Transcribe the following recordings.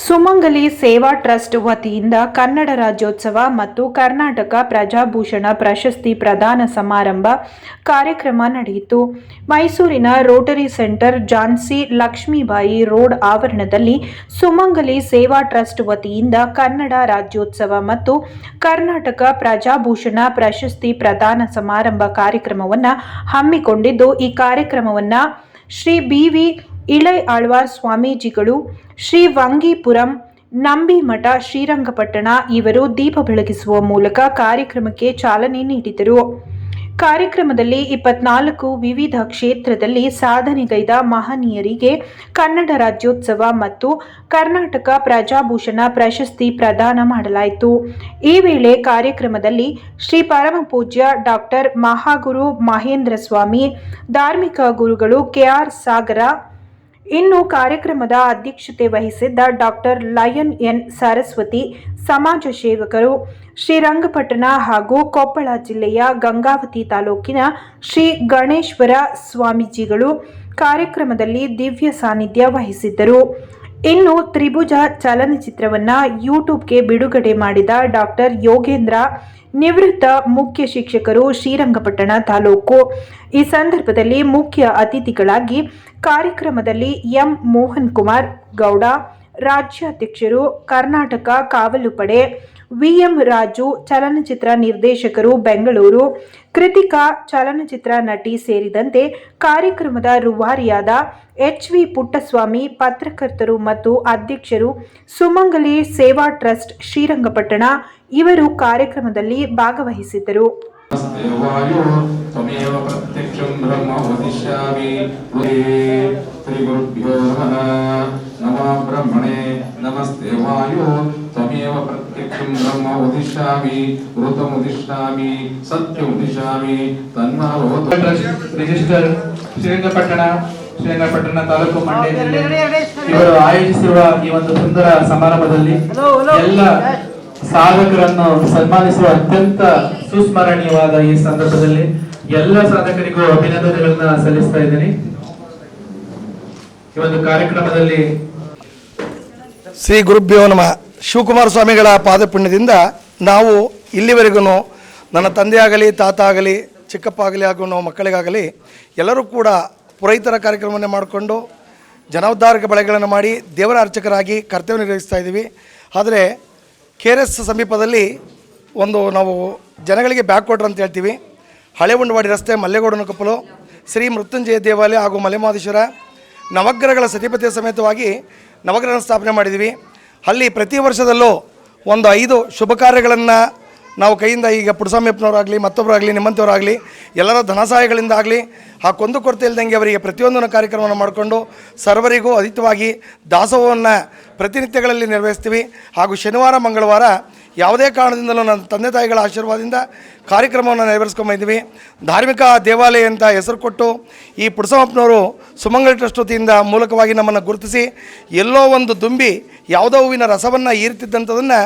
ಸುಮಂಗಲಿ ಸೇವಾ ಟ್ರಸ್ಟ್ ವತಿಯಿಂದ ಕನ್ನಡ ರಾಜ್ಯೋತ್ಸವ ಮತ್ತು ಕರ್ನಾಟಕ ಪ್ರಜಾಭೂಷಣ ಪ್ರಶಸ್ತಿ ಪ್ರದಾನ ಸಮಾರಂಭ ಕಾರ್ಯಕ್ರಮ ನಡೆಯಿತು. ಮೈಸೂರಿನ Rotary centre Jhansi Lakshmibai road ಆವರಣದಲ್ಲಿ ಸುಮಂಗಲಿ ಸೇವಾ ಟ್ರಸ್ಟ್ ವತಿಯಿಂದ ಕನ್ನಡ ರಾಜ್ಯೋತ್ಸವ ಮತ್ತು ಕರ್ನಾಟಕ ಪ್ರಜಾಭೂಷಣ ಪ್ರಶಸ್ತಿ ಪ್ರದಾನ ಸಮಾರಂಭ ಕಾರ್ಯಕ್ರಮವನ್ನು ಹಮ್ಮಿಕೊಂಡಿದ್ದು, ಈ ಕಾರ್ಯಕ್ರಮವನ್ನು ಶ್ರೀ ಬಿ.ವಿ. ಇಳೈ ಆಳ್ವಾರ್ ಸ್ವಾಮೀಜಿಗಳು, ಶ್ರೀ ವಂಗೀಪುರಂ ನಂಬಿಮಠ ಶ್ರೀರಂಗಪಟ್ಟಣ ಇವರು ದೀಪ ಬೆಳಗಿಸುವ ಮೂಲಕ ಕಾರ್ಯಕ್ರಮಕ್ಕೆ ಚಾಲನೆ ನೀಡಿದರು. ಕಾರ್ಯಕ್ರಮದಲ್ಲಿ 24 ವಿವಿಧ ಕ್ಷೇತ್ರದಲ್ಲಿ ಸಾಧನೆಗೈದ ಮಹನೀಯರಿಗೆ ಕನ್ನಡ ರಾಜ್ಯೋತ್ಸವ ಮತ್ತು ಕರ್ನಾಟಕ ಪ್ರಜಾಭೂಷಣ ಪ್ರಶಸ್ತಿ ಪ್ರದಾನ ಮಾಡಲಾಯಿತು. ಈ ವೇಳೆ ಕಾರ್ಯಕ್ರಮದಲ್ಲಿ ಶ್ರೀ ಪರಮ ಪೂಜ್ಯ ಡಾಕ್ಟರ್ ಮಹಾಗುರು ಮಹೇಂದ್ರ ಸ್ವಾಮಿ, ಧಾರ್ಮಿಕ ಗುರುಗಳು ಕೆ.ಆರ್. ಸಾಗರ, ಇನ್ನು ಕಾರ್ಯಕ್ರಮದ ಅಧ್ಯಕ್ಷತೆ ವಹಿಸಿದ್ದ ಡಾಕ್ಟರ್ ಲಯನ್ ಎನ್. ಸರಸ್ವತಿ, ಸಮಾಜ ಸೇವಕರು, ಶ್ರೀರಂಗಪಟ್ಟಣ ಹಾಗೂ ಕೊಪ್ಪಳ ಜಿಲ್ಲೆಯ ಗಂಗಾವತಿ ತಾಲೂಕಿನ ಶ್ರೀ ಗಣೇಶ್ವರ ಸ್ವಾಮೀಜಿಗಳು ಕಾರ್ಯಕ್ರಮದಲ್ಲಿ ದಿವ್ಯ ಸಾನ್ನಿಧ್ಯ ವಹಿಸಿದ್ದರು. ಇನ್ನು ತ್ರಿಭುಜ ಚಲನಚಿತ್ರವನ್ನು ಯೂಟ್ಯೂಬ್ಗೆ ಬಿಡುಗಡೆ ಮಾಡಿದ ಡಾಕ್ಟರ್ ಯೋಗೇಂದ್ರ, ನಿವೃತ್ತ ಮುಖ್ಯ ಶಿಕ್ಷಕರು, ಶ್ರೀರಂಗಪಟ್ಟಣ ತಾಲೂಕು. ಈ ಸಂದರ್ಭದಲ್ಲಿ ಮುಖ್ಯ ಅತಿಥಿಗಳಾಗಿ ಕಾರ್ಯಕ್ರಮದಲ್ಲಿ ಎಂ. ಮೋಹನ್ ಕುಮಾರ್ ಗೌಡ, ರಾಜ್ಯಾಧ್ಯಕ್ಷರು, ಕರ್ನಾಟಕ ಕಾವಲು ಪಡೆ, ವಿ.ಎಂ. ರಾಜು, ಚಲನಚಿತ್ರ ನಿರ್ದೇಶಕರು, ಬೆಂಗಳೂರು, ಕೃತಿಕಾ, ಚಲನಚಿತ್ರ ನಟಿ ಸೇರಿದಂತೆ ಕಾರ್ಯಕ್ರಮದ ರೂವಾರಿಯಾದ ಎಚ್.ವಿ. ಪುಟ್ಟಸ್ವಾಮಿ, ಪತ್ರಕರ್ತರು ಮತ್ತು ಅಧ್ಯಕ್ಷರು, ಸುಮಂಗಲಿ ಸೇವಾ ಟ್ರಸ್ಟ್ ಶ್ರೀರಂಗಪಟ್ಟಣ ಇವರು ಕಾರ್ಯಕ್ರಮದಲ್ಲಿ ಭಾಗವಹಿಸಿದ್ದರು. ನಮಸ್ತೆ ವಾಯು ತ್ವಮೇವ ಪ್ರತ್ಯಕ್ಷಂ ಬ್ರಹ್ಮ ಉದಿಷ್ಯಾಮಿ ಋತಮುದಿಷ್ಯಾಮಿ ಸತ್ಯಮುದಿಷ್ಯಾಮಿ ತನ್ಮಾರೋತ. ರಿಜಿಸ್ಟರ್ ಶ್ರೀರಂಗಪಟ್ಟಣ ತಾಲೂಕು, ಮಂಡ್ಯ ಜಿಲ್ಲೆ ಇವರು ಆಯೋಜಿಸಿರುವ ಈ ಒಂದು ಸುಂದರ ಸಮಾರಂಭದಲ್ಲಿ ಎಲ್ಲ ಸಾಧಕರನ್ನು ಸನ್ಮಾನಿಸುವ ಅತ್ಯಂತ ಸುಸ್ಮರಣೀಯವಾದ ಈ ಸಂದರ್ಭದಲ್ಲಿ ಎಲ್ಲ ಸಾಧಕರಿಗೂ ಅಭಿನಂದನೆಗಳನ್ನ ಸಲ್ಲಿಸ್ತಾ ಇದ್ದೀನಿ. ಈ ಒಂದು ಕಾರ್ಯಕ್ರಮದಲ್ಲಿ ಶ್ರೀ ಗುರುಭ್ಯೋ ನಮಃ. ಶಿವಕುಮಾರ ಸ್ವಾಮಿಗಳ ಪಾದಪುಣ್ಯದಿಂದ ನಾವು ಇಲ್ಲಿವರೆಗೂ ನನ್ನ ತಂದೆಯಾಗಲಿ, ತಾತ ಆಗಲಿ, ಚಿಕ್ಕಪ್ಪ ಆಗಲಿ ಹಾಗೂ ನಾವು ಮಕ್ಕಳಿಗಾಗಲಿ ಎಲ್ಲರೂ ಕೂಡ ಪುರೋಹಿತರ ಕಾರ್ಯಕ್ರಮವನ್ನು ಮಾಡಿಕೊಂಡು ಜನೋದ್ಧಾರಕ ಬಳೆಗಳನ್ನು ಮಾಡಿ ದೇವರ ಅರ್ಚಕರಾಗಿ ಕರ್ತವ್ಯ ನಿರ್ವಹಿಸ್ತಾ ಇದ್ದೀವಿ. ಆದರೆ KRS ಸಮೀಪದಲ್ಲಿ ನಾವು ಜನಗಳಿಗೆ ಬ್ಯಾಕ್ ವಾಟರ್ ಅಂತ ಹೇಳ್ತೀವಿ. ಹಳೆ ಉಂಡವಾಡಿ ರಸ್ತೆ, ಮಲ್ಲೇಗೌಡನ ಕೊಪ್ಪಲು, ಶ್ರೀ ಮೃತ್ಯುಂಜಯ ದೇವಾಲಯ ಹಾಗೂ ಮಲೆಮಹದೇಶ್ವರ ನವಗ್ರಹಗಳ ಸತಿಪತಿಯ ಸಮೇತವಾಗಿ ನವಗ್ರಹ ಸ್ಥಾಪನೆ ಮಾಡಿದ್ದೀವಿ. ಅಲ್ಲಿ ಪ್ರತಿ ವರ್ಷದಲ್ಲೂ ಒಂದು 5 ಶುಭ ಕಾರ್ಯಗಳನ್ನು ನಾವು ಕೈಯಿಂದ, ಈಗ ಪುಟ್ಟಸ್ವಾಮಿಯಪ್ಪನವರಾಗಲಿ, ಮತ್ತೊಬ್ಬರಾಗಲಿ, ನಿಮ್ಮಂಥವರಾಗಲಿ ಎಲ್ಲರ ಧನ ಸಹಾಯಗಳಿಂದ ಆಗಲಿ ಆ ಕೊಂದು ಕೊರತೆ ಇಲ್ಲದಂಗೆ ಅವರಿಗೆ ಪ್ರತಿಯೊಂದನ್ನು ಕಾರ್ಯಕ್ರಮವನ್ನು ಮಾಡಿಕೊಂಡು ಸರ್ವರಿಗೂ ಅಧಿಕವಾಗಿ ದಾಸೋಹವನ್ನು ಪ್ರತಿನಿತ್ಯಗಳಲ್ಲಿ ನಿರ್ವಹಿಸ್ತೀವಿ. ಹಾಗೂ ಶನಿವಾರ, ಮಂಗಳವಾರ ಯಾವುದೇ ಕಾರಣದಿಂದಲೂ ನನ್ನ ತಂದೆ ತಾಯಿಗಳ ಆಶೀರ್ವಾದದಿಂದ ಕಾರ್ಯಕ್ರಮವನ್ನು ನೆರವೇರಿಸ್ಕೊಂಬಂದಿದ್ದೀವಿ. ಧಾರ್ಮಿಕ ದೇವಾಲಯ ಅಂತ ಹೆಸರು ಕೊಟ್ಟು ಈ ಪುಟ್ಟಸ್ವಾಮಪ್ಪನವರು ಸುಮಂಗಲಿ ಟ್ರಸ್ಟ್ ವತಿಯಿಂದ ಮೂಲಕವಾಗಿ ನಮ್ಮನ್ನು ಗುರುತಿಸಿ ಎಲ್ಲೋ ಒಂದು ದುಂಬಿ ಯಾವುದೋ ಹೂವಿನ ರಸವನ್ನು ಹೀರ್ತಿದ್ದಂಥದನ್ನು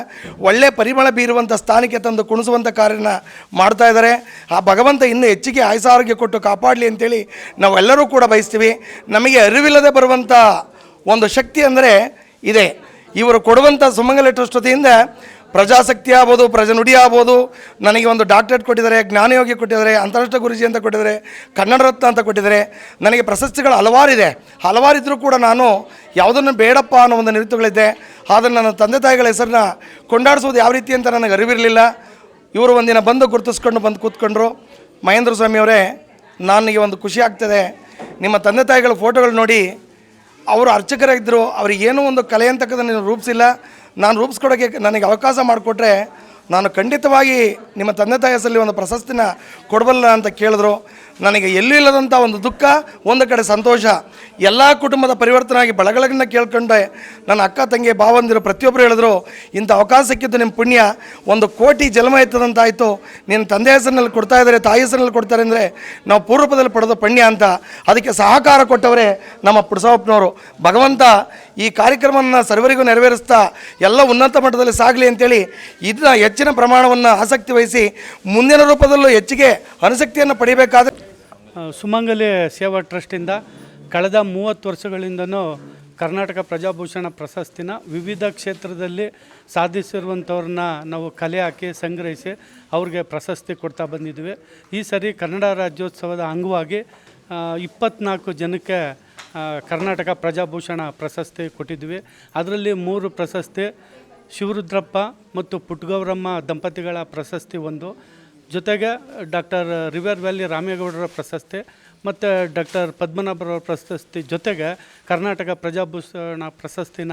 ಒಳ್ಳೆ ಪರಿಮಳ ಬೀರುವಂಥ ಸ್ಥಾನಕ್ಕೆ ತಂದು ಕುಣಿಸುವಂಥ ಕಾರ್ಯನ ಮಾಡ್ತಾ ಇದ್ದಾರೆ. ಆ ಭಗವಂತ ಇನ್ನೂ ಹೆಚ್ಚಿಗೆ ಆಯುಸಾರೋಗ್ಯ ಕೊಟ್ಟು ಕಾಪಾಡಲಿ ಅಂತೇಳಿ ನಾವೆಲ್ಲರೂ ಕೂಡ ಬಯಸ್ತೀವಿ. ನಮಗೆ ಅರಿವಿಲ್ಲದೆ ಬರುವಂಥ ಒಂದು ಶಕ್ತಿ ಅಂದರೆ ಇದೆ. ಇವರು ಕೊಡುವಂಥ ಸುಮಂಗಲಿ ಟ್ರಸ್ಟ್ ವತಿಯಿಂದ ಪ್ರಜಾಸಕ್ತಿ ಆಗ್ಬೋದು, ಪ್ರಜನುಡಿ ಆಗ್ಬೋದು, ನನಗೆ ಒಂದು ಡಾಕ್ಟರೇಟ್ ಕೊಟ್ಟಿದ್ದಾರೆ, ಜ್ಞಾನಯೋಗಿ ಕೊಟ್ಟಿದ್ದಾರೆ, ಅಂತಾರಾಷ್ಟ್ರೀಯ ಗುರುಜಿ ಅಂತ ಕೊಟ್ಟಿದ್ದಾರೆ, ಕನ್ನಡ ರತ್ನ ಅಂತ ಕೊಟ್ಟಿದ್ದಾರೆ. ನನಗೆ ಪ್ರಶಸ್ತಿಗಳು ಹಲವಾರಿದ್ದರೂ ಕೂಡ ನಾನು ಯಾವುದನ್ನು ಬೇಡಪ್ಪ ಅನ್ನೋ ಒಂದು ನಿಮಿತ್ತಗಳಿದ್ದೆ. ಆದರೆ ನನ್ನ ತಂದೆ ತಾಯಿಗಳ ಹೆಸರನ್ನ ಕೊಂಡಾಡಿಸೋದು ಯಾವ ರೀತಿ ಅಂತ ನನಗೆ ಅರಿವಿರಲಿಲ್ಲ. ಇವರು ಒಂದಿನ ಬಂದು ಗುರುತಿಸ್ಕೊಂಡು ಬಂದು ಕೂತ್ಕೊಂಡ್ರು. ಮಹೇಂದ್ರ ಸ್ವಾಮಿಯವರೇ, ನನಗೆ ಒಂದು ಖುಷಿ ಆಗ್ತದೆ, ನಿಮ್ಮ ತಂದೆ ತಾಯಿಗಳ ಫೋಟೋಗಳು ನೋಡಿ ಅವರು ಅರ್ಚಕರಾಗಿದ್ದರು, ಅವರಿಗೇನೂ ಒಂದು ಕಲೆ ಅಂತಕ್ಕಂಥ ರೂಪಿಸಿಲ್ಲ, ನಾನು ರೂಪಿಸ್ಕೊಡೋಕ್ಕೆ ನನಗೆ ಅವಕಾಶ ಮಾಡಿಕೊಟ್ರೆ ನಾನು ಖಂಡಿತವಾಗಿ ನಿಮ್ಮ ತಂದೆ ತಾಯಿ ಹೆಸರಲ್ಲಿ ಒಂದು ಪ್ರಶಸ್ತಿನ ಕೊಡಬಲ್ಲ ಅಂತ ಕೇಳಿದ್ರು. ನನಗೆ ಎಲ್ಲೂ ಇಲ್ಲದಂಥ ಒಂದು ದುಃಖ, ಒಂದು ಕಡೆ ಸಂತೋಷ. ಎಲ್ಲ ಕುಟುಂಬದ ಪರಿವರ್ತನೆ ಆಗಿ ಬಳಗಳನ್ನ ಕೇಳ್ಕೊಂಡೆ. ನನ್ನ ಅಕ್ಕ ತಂಗಿ ಭಾವಂದಿರು ಪ್ರತಿಯೊಬ್ಬರು ಹೇಳಿದ್ರು, ಇಂಥ ಅವಕಾಶ ಸಿಕ್ಕಿದ್ದು ನಿಮ್ಮ ಪುಣ್ಯ, 1 ಕೋಟಿ ಜನ್ಮ ಎತ್ತದಂತಾಯಿತು, ನಿನ್ನ ತಂದೆ ಹೆಸರಿನಲ್ಲಿ ಕೊಡ್ತಾ ಇದ್ದಾರೆ, ತಾಯಿ ಹೆಸರಿನಲ್ಲಿ ಕೊಡ್ತಾರೆ ಅಂದರೆ ನಾವು ಪೂರ್ವಪದಲ್ಲಿ ಪಡೆದ ಪುಣ್ಯ ಅಂತ. ಅದಕ್ಕೆ ಸಹಕಾರ ಕೊಟ್ಟವರೇ ನಮ್ಮ ಪುಟ್ಟಸ್ವಾಮಪ್ಪನವರು. ಭಗವಂತ ಈ ಕಾರ್ಯಕ್ರಮವನ್ನು ಸರ್ವರಿಗೂ ನೆರವೇರಿಸ್ತಾ ಎಲ್ಲ ಉನ್ನತ ಮಟ್ಟದಲ್ಲಿ ಸಾಗಲಿ ಅಂತೇಳಿ ಇದನ್ನ ಹೆಚ್ಚಿನ ಪ್ರಮಾಣವನ್ನು ಆಸಕ್ತಿ ವಹಿಸಿ ಮುಂದಿನ ರೂಪದಲ್ಲೂ ಹೆಚ್ಚಿಗೆ ಅನುಸಕ್ತಿಯನ್ನು ಪಡೆಯಬೇಕಾದ್ರೆ ಸುಮಂಗಲಿ ಸೇವಾ ಟ್ರಸ್ಟಿಂದ ಕಳೆದ 30 ವರ್ಷಗಳಿಂದನೂ ಕರ್ನಾಟಕ ಪ್ರಜಾಭೂಷಣ ಪ್ರಶಸ್ತಿನ ವಿವಿಧ ಕ್ಷೇತ್ರದಲ್ಲಿ ಸಾಧಿಸಿರುವಂಥವ್ರನ್ನ ನಾವು ಕಲೆ ಹಾಕಿ ಸಂಗ್ರಹಿಸಿ ಅವ್ರಿಗೆ ಪ್ರಶಸ್ತಿ ಕೊಡ್ತಾ ಬಂದಿದ್ವಿ. ಈ ಸರಿ ಕನ್ನಡ ರಾಜ್ಯೋತ್ಸವದ ಅಂಗವಾಗಿ 24 ಜನಕ್ಕೆ ಕರ್ನಾಟಕ ಪ್ರಜಾಭೂಷಣ ಪ್ರಶಸ್ತಿ ಕೊಟ್ಟಿದ್ವಿ. ಅದರಲ್ಲಿ 3 ಪ್ರಶಸ್ತಿ ಶಿವರುದ್ರಪ್ಪ ಮತ್ತು ಪುಟ್ಟಗೌರಮ್ಮ ದಂಪತಿಗಳ ಪ್ರಶಸ್ತಿ ಒಂದು, ಜೊತೆಗೆ ಡಾಕ್ಟರ್ ರಿವರ್ ವ್ಯಾಲಿ ರಾಮೇಗೌಡರ ಪ್ರಶಸ್ತಿ ಮತ್ತು ಡಾಕ್ಟರ್ ಪದ್ಮನಾಭರವರ ಪ್ರಶಸ್ತಿ ಜೊತೆಗೆ ಕರ್ನಾಟಕ ಪ್ರಜಾಭೂಷಣ ಪ್ರಶಸ್ತಿನ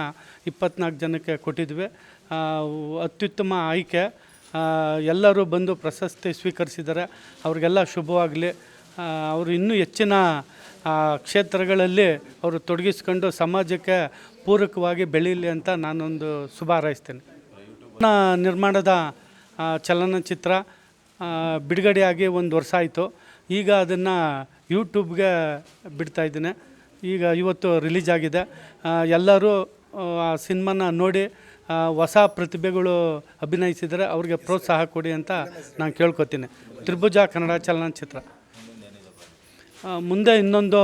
24 ಜನಕ್ಕೆ ಕೊಟ್ಟಿದ್ವಿ. ಅತ್ಯುತ್ತಮ ಆಯ್ಕೆ, ಎಲ್ಲರೂ ಬಂದು ಪ್ರಶಸ್ತಿ ಸ್ವೀಕರಿಸಿದ್ದಾರೆ. ಅವ್ರಿಗೆಲ್ಲ ಶುಭವಾಗಲಿ. ಅವರು ಇನ್ನೂ ಹೆಚ್ಚಿನ ಕ್ಷೇತ್ರಗಳಲ್ಲಿ ಅವರು ತೊಡಗಿಸ್ಕೊಂಡು ಸಮಾಜಕ್ಕೆ ಪೂರಕವಾಗಿ ಬೆಳೀಲಿ ಅಂತ ನಾನೊಂದು ಶುಭ ಹಾರೈಸ್ತೇನೆ. ನಿರ್ಮಾಣದ ಚಲನಚಿತ್ರ ಬಿಡುಗಡೆಯಾಗಿ 1 ವರ್ಷ ಆಯಿತು. ಈಗ ಅದನ್ನು ಯೂಟ್ಯೂಬ್ಗೆ ಬಿಡ್ತಾಯಿದ್ದೀನಿ. ಈಗ ಇವತ್ತು ರಿಲೀಸ್ ಆಗಿದೆ. ಎಲ್ಲರೂ ಆ ಸಿನಿಮಾನ ನೋಡಿ ಹೊಸ ಪ್ರತಿಭೆಗಳು ಅಭಿನಯಿಸಿದರೆ ಅವ್ರಿಗೆ ಪ್ರೋತ್ಸಾಹ ಕೊಡಿ ಅಂತ ನಾನು ಕೇಳ್ಕೊತೀನಿ. ತ್ರಿಭುಜ ಕನ್ನಡ ಚಲನಚಿತ್ರ ಮುಂದೆ ಇನ್ನೊಂದು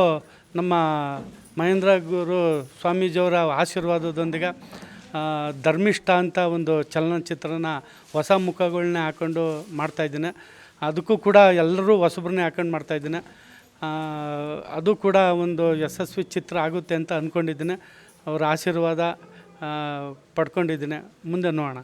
ನಮ್ಮ ಮಹೇಂದ್ರ ಗುರು ಸ್ವಾಮೀಜಿಯವರ ಆಶೀರ್ವಾದದೊಂದಿಗೆ ಧರ್ಮಿಷ್ಠ ಅಂತ ಒಂದು ಚಲನಚಿತ್ರನ ಹೊಸ ಮುಖಗಳನ್ನೇ ಹಾಕ್ಕೊಂಡು ಮಾಡ್ತಾಯಿದ್ದೀನಿ. ಅದಕ್ಕೂ ಕೂಡ ಎಲ್ಲರೂ ಹೊಸಬ್ರನ್ನೇ ಹಾಕೊಂಡು ಮಾಡ್ತಾಯಿದ್ದೀನಿ. ಅದು ಕೂಡ ಒಂದು ಯಶಸ್ವಿ ಚಿತ್ರ ಆಗುತ್ತೆ ಅಂತ ಅಂದ್ಕೊಂಡಿದ್ದೀನಿ. ಅವರ ಆಶೀರ್ವಾದ ಪಡ್ಕೊಂಡಿದ್ದೀನಿ. ಮುಂದೆ ನೋಡೋಣ.